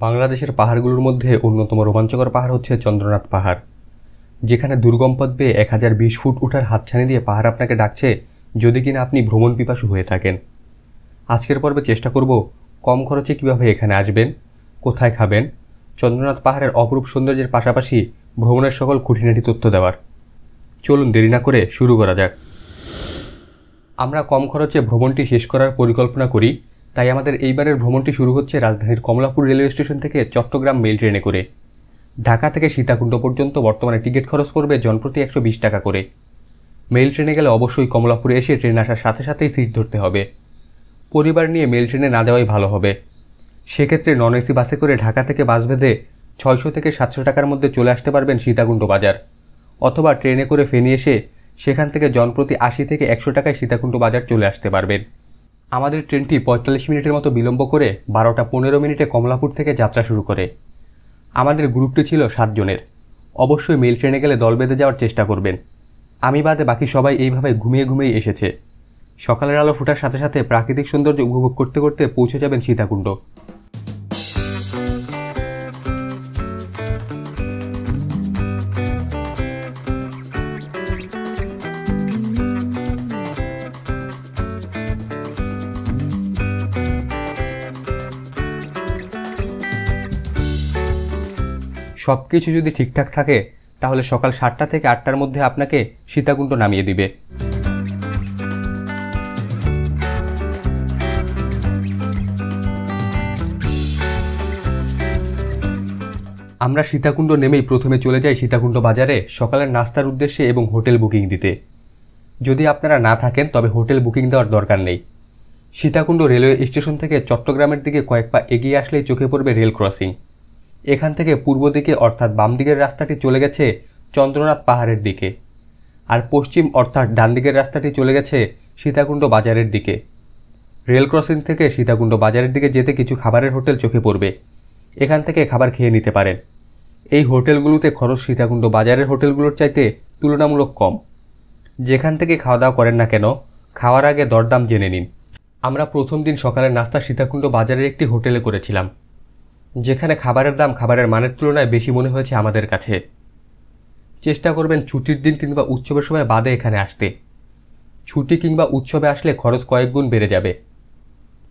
বাংলাদেশের পাহাড়গুলোর মধ্যে অন্যতম রোমাঞ্চকর পাহাড় হচ্ছে চন্দ্রনাথ পাহাড়, যেখানে দুর্গম পথ বেয়ে 1020 ফুট ওঠার হাতছানি দিয়ে পাহাড় আপনাকে ডাকছে, যদি কিনা আপনি ভ্রমণ পিপাসু হয়ে থাকেন। আজকের পর্বে চেষ্টা করব কম খরচে কিভাবে এখানে আসবেন, কোথায় খাবেন, চন্দ্রনাথ পাহাড়ের অপরূপ সৌন্দর্যের পাশাপাশি ভ্রমণের সকল খুঁটিনাটি তথ্য দেওয়ার। চলুন দেরি না করে শুরু করা যাক। আমরা কম খরচে ভ্রমণটি শেষ করার পরিকল্পনা করি, তাই আমাদের এইবারের ভ্রমণটি শুরু হচ্ছে রাজধানীর কমলাপুর রেলওয়ে স্টেশন থেকে চট্টগ্রাম মেল ট্রেনে করে। ঢাকা থেকে সীতাকুণ্ড পর্যন্ত বর্তমানে টিকিট খরচ করবে জনপ্রতি 120 টাকা করে। মেল ট্রেনে গেলে অবশ্যই কমলাপুরে এসে ট্রেন আসার সাথে সাথেই সিট ধরতে হবে। পরিবার নিয়ে মেল ট্রেনে না যাওয়াই ভালো হবে। সেক্ষেত্রে নন এসি বাসে করে ঢাকা থেকে বাস বেঁধে 600 থেকে 700 টাকার মধ্যে চলে আসতে পারবেন সীতাকুণ্ড বাজার, অথবা ট্রেনে করে ফেনী এসে সেখান থেকে জনপ্রতি 80 থেকে 100 টাকায় সীতাকুণ্ড বাজার চলে আসতে পারবেন। আমাদের ট্রেনটি 45 মিনিটের মতো বিলম্ব করে 12টা 15 মিনিটে কমলাপুর থেকে যাত্রা শুরু করে। আমাদের গ্রুপটি ছিল 7 জনের। অবশ্যই মেল ট্রেনে গেলে দল বেঁধে যাওয়ার চেষ্টা করবেন। আমি বাদে বাকি সবাই এইভাবে ঘুমিয়ে ঘুমিয়ে এসেছে। সকালের আলো ফোটার সাথে সাথে প্রাকৃতিক সৌন্দর্য উপভোগ করতে করতে পৌঁছে যাবেন সীতাকুণ্ড। সব কিছু যদি ঠিকঠাক থাকে তাহলে সকাল 7টা থেকে 8টার মধ্যে আপনাকে সীতাকুণ্ড নামিয়ে দিবে। আমরা সীতাকুণ্ড নেমেই প্রথমে চলে যাই সীতাকুণ্ড বাজারে সকালের নাস্তার উদ্দেশ্যে এবং হোটেল বুকিং দিতে। যদি আপনারা না থাকেন তবে হোটেল বুকিং দেওয়ার দরকার নেই। সীতাকুণ্ড রেলওয়ে স্টেশন থেকে চট্টগ্রামের দিকে কয়েক পা এগিয়ে আসলেই চোখে পড়বে রেল ক্রসিং। এখান থেকে পূর্ব দিকে অর্থাৎ বাম দিকের রাস্তাটি চলে গেছে চন্দ্রনাথ পাহাড়ের দিকে, আর পশ্চিম অর্থাৎ ডান দিকের রাস্তাটি চলে গেছে সীতাকুণ্ড বাজারের দিকে। রেল ক্রসিং থেকে সীতাকুণ্ড বাজারের দিকে যেতে কিছু খাবারের হোটেল চোখে পড়বে, এখান থেকে খাবার খেয়ে নিতে পারেন। এই হোটেলগুলোতে খরচ সীতাকুণ্ড বাজারের হোটেলগুলোর চাইতে তুলনামূলক কম। যেখান থেকে খাওয়া দাওয়া করেন না কেন, খাওয়ার আগে দরদাম জেনে নিন। আমরা প্রথম দিন সকালের নাস্তা সীতাকুণ্ড বাজারের একটি হোটেলে করেছিলাম, যেখানে খাবারের দাম খাবারের মানের তুলনায় বেশি মনে হয়েছে আমাদের কাছে। চেষ্টা করবেন ছুটির দিন কিংবা উৎসবের সময় বাদে এখানে আসতে। ছুটি কিংবা উৎসবে আসলে খরচ কয়েক গুণ বেড়ে যাবে।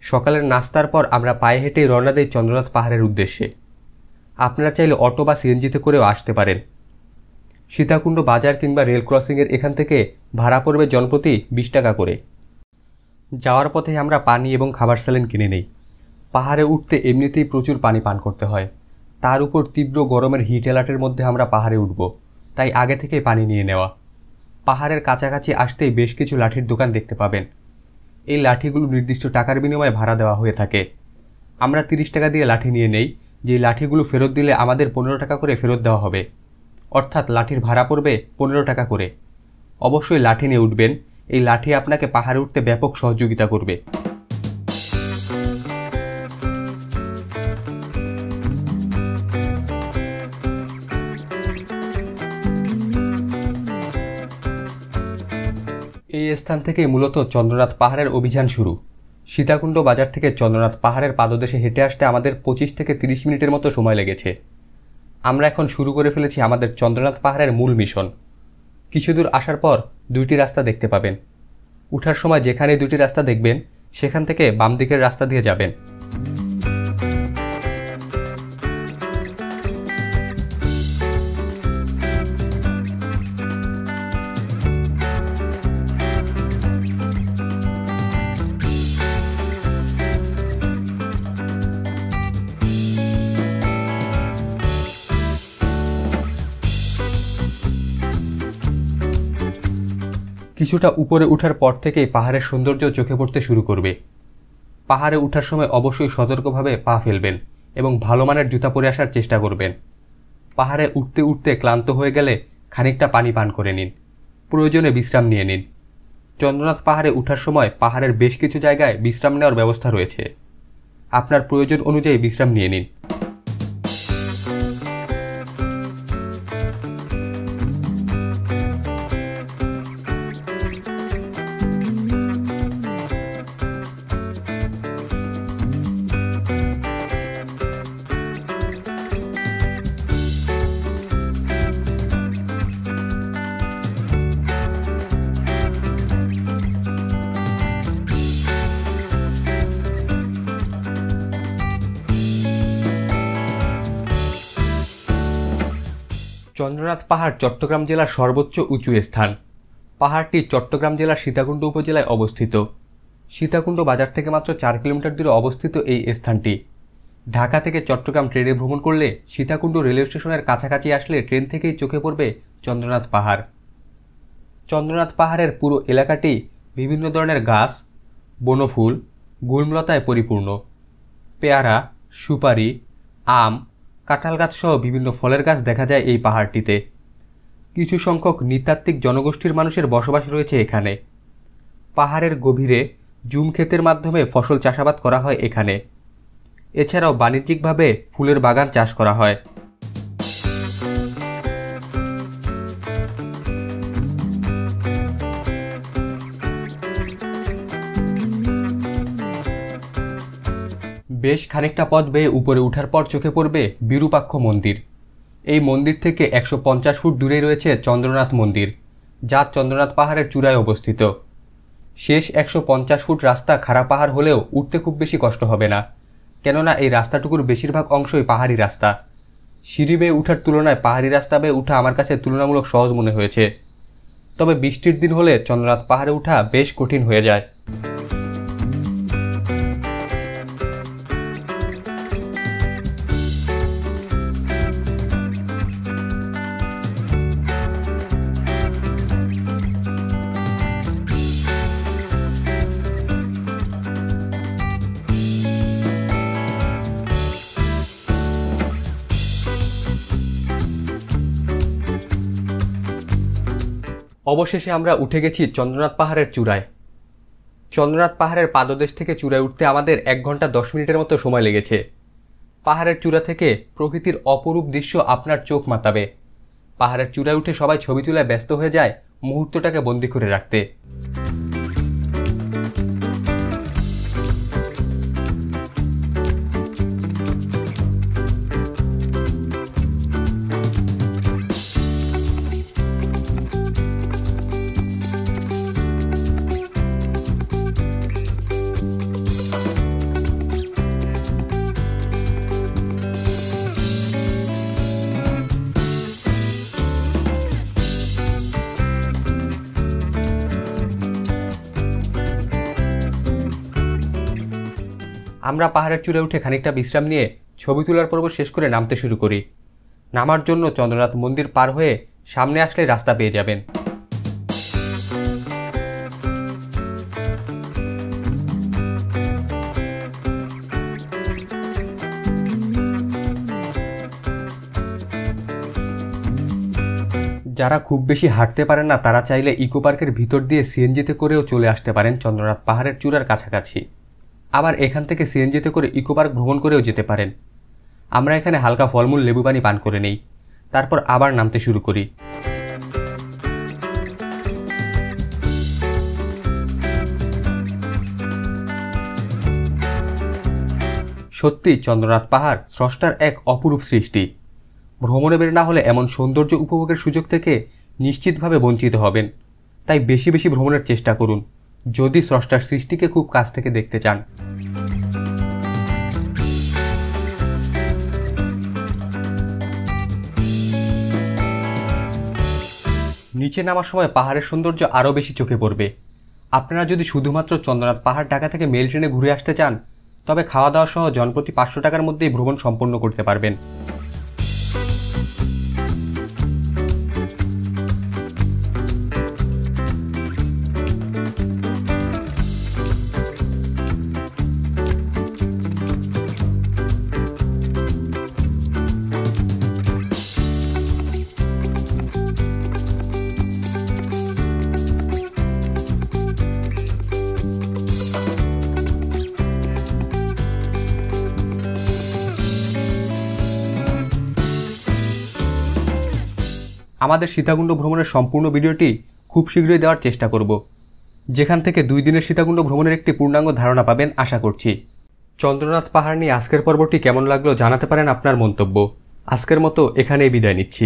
সকালের নাস্তার পর আমরা পায়ে হেঁটেই রওনা দেই চন্দ্রনাথ পাহাড়ের উদ্দেশ্যে। আপনারা চাইলে অটো বা সিএনজিতে করেও আসতে পারেন। সীতাকুণ্ড বাজার কিংবা রেল ক্রসিংয়ের এখান থেকে ভাড়া পড়বে জনপ্রতি 20 টাকা করে। যাওয়ার পথে আমরা পানি এবং খাবার স্যালাইন কিনে নেই। পাহাড়ে উঠতে এমনিতেই প্রচুর পানি পান করতে হয়, তার উপর তীব্র গরমের হিট অ্যালার্টের মধ্যে আমরা পাহাড়ে উঠব, তাই আগে থেকেই পানি নিয়ে নেওয়া। পাহাড়ের কাছাকাছি আসতেই বেশ কিছু লাঠির দোকান দেখতে পাবেন। এই লাঠিগুলো নির্দিষ্ট টাকার বিনিময়ে ভাড়া দেওয়া হয়ে থাকে। আমরা 30 টাকা দিয়ে লাঠি নিয়ে নেই, যেই লাঠিগুলো ফেরত দিলে আমাদের 15 টাকা করে ফেরত দেওয়া হবে, অর্থাৎ লাঠির ভাড়া পড়বে 15 টাকা করে। অবশ্যই লাঠি নিয়ে উঠবেন, এই লাঠি আপনাকে পাহাড়ে উঠতে ব্যাপক সহযোগিতা করবে। এই স্থান থেকেই মূলত চন্দ্রনাথ পাহাড়ের অভিযান শুরু। সীতাকুণ্ড বাজার থেকে চন্দ্রনাথ পাহাড়ের পাদদেশে হেঁটে আসতে আমাদের 25 থেকে 30 মিনিটের মতো সময় লেগেছে। আমরা এখন শুরু করে ফেলেছি আমাদের চন্দ্রনাথ পাহাড়ের মূল মিশন। কিছু দূর আসার পর 2টি রাস্তা দেখতে পাবেন। উঠার সময় যেখানে 2টি রাস্তা দেখবেন সেখান থেকে বাম দিকের রাস্তা দিয়ে যাবেন। কিছুটা উপরে ওঠার পর থেকেই পাহাড়ের সৌন্দর্য চোখে পড়তে শুরু করবে। পাহাড়ে ওঠার সময় অবশ্যই সতর্কভাবে পা ফেলবেন এবং ভালো মানের জুতা পরে আসার চেষ্টা করবেন। পাহাড়ে উঠতে উঠতে ক্লান্ত হয়ে গেলে খানিকটা পানি পান করে নিন, প্রয়োজনে বিশ্রাম নিয়ে নিন। চন্দ্রনাথ পাহাড়ে ওঠার সময় পাহাড়ের বেশ কিছু জায়গায় বিশ্রাম নেওয়ার ব্যবস্থা রয়েছে, আপনার প্রয়োজন অনুযায়ী বিশ্রাম নিয়ে নিন। চন্দ্রনাথ পাহাড় চট্টগ্রাম জেলার সর্বোচ্চ উঁচু স্থান। পাহাড়টি চট্টগ্রাম জেলার সীতাকুণ্ড উপজেলায় অবস্থিত। সীতাকুণ্ড বাজার থেকে মাত্র 4 কিলোমিটার দূরে অবস্থিত এই স্থানটি। ঢাকা থেকে চট্টগ্রাম ট্রেনে ভ্রমণ করলে সীতাকুণ্ড রেলওয়ে স্টেশনের কাছাকাছি আসলে ট্রেন থেকেই চোখে পড়বে চন্দ্রনাথ পাহাড়। চন্দ্রনাথ পাহাড়ের পুরো এলাকাটি বিভিন্ন ধরনের গাছ, বনফুল, গুল্মলতায় পরিপূর্ণ। পেয়ারা, সুপারি, আম, কাঁঠাল গাছ সহ বিভিন্ন ফলের গাছ দেখা যায় এই পাহাড়টিতে। কিছু সংখ্যক নৃতাত্ত্বিক জনগোষ্ঠীর মানুষের বসবাস রয়েছে এখানে। পাহাড়ের গভীরে জুম ক্ষেতের মাধ্যমে ফসল চাষাবাদ করা হয় এখানে। এছাড়াও বাণিজ্যিকভাবে ফুলের বাগান চাষ করা হয়। বেশ খানিকটা পথ বেয়ে উপরে ওঠার পর চোখে পড়বে বিরূপাক্ষ মন্দির। এই মন্দির থেকে 150 ফুট দূরে রয়েছে চন্দ্রনাথ মন্দির, যা চন্দ্রনাথ পাহাড়ের চূড়ায় অবস্থিত। শেষ 150 ফুট রাস্তা খাড়া পাহাড় হলেও উঠতে খুব বেশি কষ্ট হবে না, কেননা এই রাস্তাটুকুর বেশিরভাগ অংশই পাহাড়ি রাস্তা। সিঁড়ি বেয়ে ওঠার তুলনায় পাহাড়ি রাস্তা বেয়ে ওঠা আমার কাছে তুলনামূলক সহজ মনে হয়েছে। তবে বৃষ্টির দিন হলে চন্দ্রনাথ পাহাড়ে ওঠা বেশ কঠিন হয়ে যায়। অবশেষে আমরা উঠে গেছি চন্দ্রনাথ পাহাড়ের চূড়ায়। চন্দ্রনাথ পাহাড়ের পাদদেশ থেকে চূড়ায় উঠতে আমাদের 1 ঘন্টা 10 মিনিটের মতো সময় লেগেছে। পাহাড়ের চূড়া থেকে প্রকৃতির অপরূপ দৃশ্য আপনার চোখ মাতাবে। পাহাড়ের চূড়ায় উঠে সবাই ছবি তোলায় ব্যস্ত হয়ে যায় মুহূর্তটাকে বন্দী করে রাখতে। আমরা পাহাড়ের চূড়ায় উঠে খানিকটা বিশ্রাম নিয়ে ছবি তোলার পর্ব শেষ করে নামতে শুরু করি। নামার জন্য চন্দ্রনাথ মন্দির পার হয়ে সামনে আসলে রাস্তা পেয়ে যাবেন। যারা খুব বেশি হাঁটতে পারেন না, তারা চাইলে ইকো পার্কের ভিতর দিয়ে সিএনজিতে করেও চলে আসতে পারেন চন্দ্রনাথ পাহাড়ের চূড়ার কাছাকাছি। আবার এখান থেকে সিএনজিতে করে ইকো পার্ক ভ্রমণ করেও যেতে পারেন। আমরা এখানে হালকা ফলমূল, লেবু পানি পান করে নেই, তারপর আবার নামতে শুরু করি। সত্যি চন্দ্রনাথ পাহাড় স্রষ্টার এক অপরূপ সৃষ্টি। ভ্রমণে বের না হলে এমন সৌন্দর্য উপভোগের সুযোগ থেকে নিশ্চিতভাবে বঞ্চিত হবেন। তাই বেশি বেশি ভ্রমণের চেষ্টা করুন যদি স্রষ্টার সৃষ্টিকে খুব কাছ থেকে দেখতে চান। নিচে নামার সময় পাহাড়ের সৌন্দর্য আরও বেশি চোখে পড়বে। আপনারা যদি শুধুমাত্র চন্দ্রনাথ পাহাড় ঢাকা থেকে মেল ট্রেনে ঘুরে আসতে চান, তবে খাওয়া দাওয়া সহ জনপ্রতি 500 টাকার মধ্যেই ভ্রমণ সম্পন্ন করতে পারবেন। আমাদের সীতাকুণ্ড ভ্রমণের সম্পূর্ণ ভিডিওটি খুব শীঘ্রই দেওয়ার চেষ্টা করব, যেখান থেকে 2 দিনের সীতাকুণ্ড ভ্রমণের একটি পূর্ণাঙ্গ ধারণা পাবেন আশা করছি। চন্দ্রনাথ পাহাড় নিয়ে আজকের পর্বটি কেমন লাগলো জানাতে পারেন আপনার মন্তব্য। আজকের মতো এখানেই বিদায় নিচ্ছি।